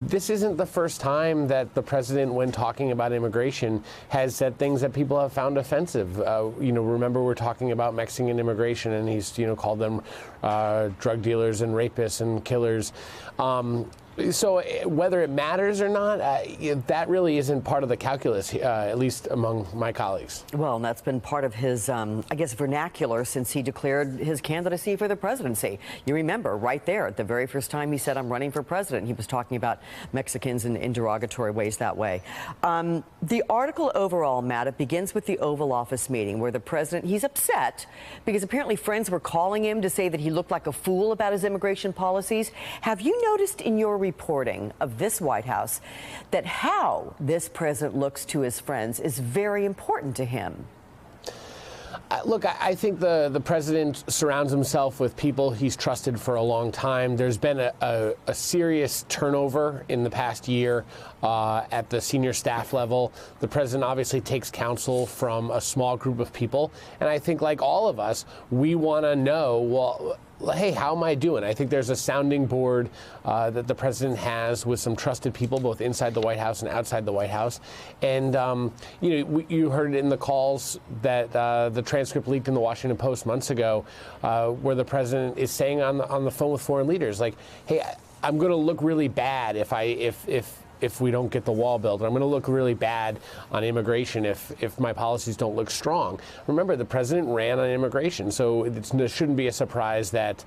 This isn't the first time that the president, when talking about immigration, has said things that people have found offensive. Remember we're talking about Mexican immigration, and he's, called them drug dealers and rapists and killers. So whether it matters or not, that really isn't part of the calculus, at least among my colleagues. Well, and that's been part of his, vernacular since he declared his candidacy for the presidency. You remember right there at the very first time he said, "I'm running for president," he was talking about Mexicans in derogatory ways that way. The article overall, Matt, it begins with the Oval Office meeting where the president, he's upset because apparently friends were calling him to say that he looked like a fool about his immigration policies. Have you noticed in your reporting of this White House that how this president looks to his friends is very important to him? Look, I think the president surrounds himself with people he's trusted for a long time. There's been a serious turnover in the past year at the senior staff level. The president obviously takes counsel from a small group of people. And I think, like all of us, we want to know, well, hey, how am I doing? I think there's a sounding board that the president has with some trusted people, both inside the White House and outside the White House. And, you heard it in the calls that the transcript leaked in the Washington Post months ago, where the president is saying on the phone with foreign leaders, like, hey, I'm going to look really bad if we don't get the wall built. I'm going to look really bad on immigration if my policies don't look strong. Remember, the president ran on immigration, so it shouldn't be a surprise that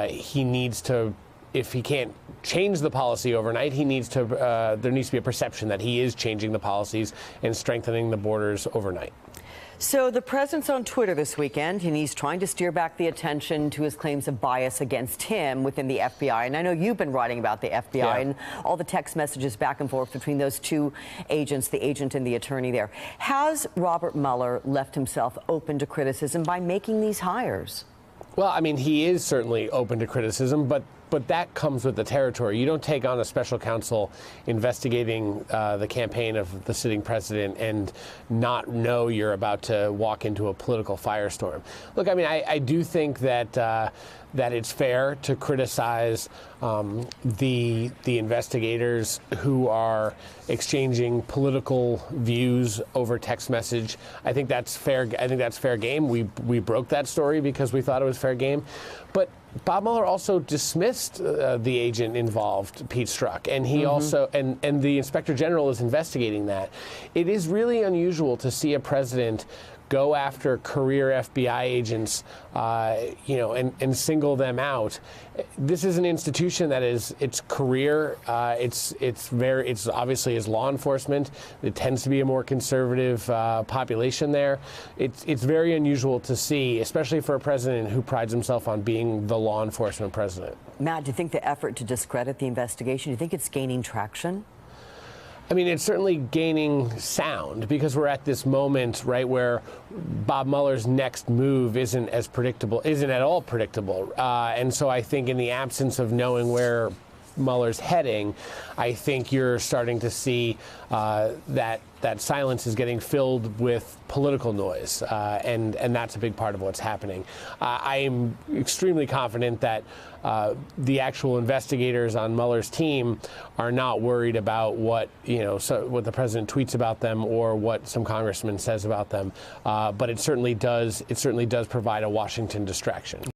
he needs to, if he can't change the policy overnight, there needs to be a perception that he is changing the policies and strengthening the borders overnight. So the president's on Twitter this weekend, and he's trying to steer back the attention to his claims of bias against him within the FBI. And I know you've been writing about the FBI and all the text messages back and forth between those two agents, the agent and the attorney there. Has Robert Mueller left himself open to criticism by making these hires? Well, I mean, he is certainly open to criticism, but that comes with the territory. You don't take on a special counsel investigating the campaign of the sitting president and not know you're about to walk into a political firestorm. Look, I mean, I do think that it's fair to criticize the investigators who are exchanging political views over text message. I think that's fair. I think that's fair game. We broke that story because we thought it was fair game, but Bob Mueller also dismissed the agent involved, Pete Strzok, and he also and the Inspector General is investigating that. It is really unusual to see a president go after career FBI agents, and single them out. This is an institution that it's career. It's obviously is law enforcement. It tends to be a more conservative population there. It's very unusual to see, especially for a president who prides himself on being the law enforcement president. Matt, do you think the effort to discredit the investigation, do you think it's gaining traction? I mean, it's certainly gaining sound because we're at this moment, right, where Bob Mueller's next move isn't at all predictable. And so I think in the absence of knowing where Mueller's heading, I think you're starting to see that silence is getting filled with political noise, and that's a big part of what's happening. I am extremely confident that the actual investigators on Mueller's team are not worried about what the president tweets about them or what some congressman says about them, but it certainly does provide a Washington distraction.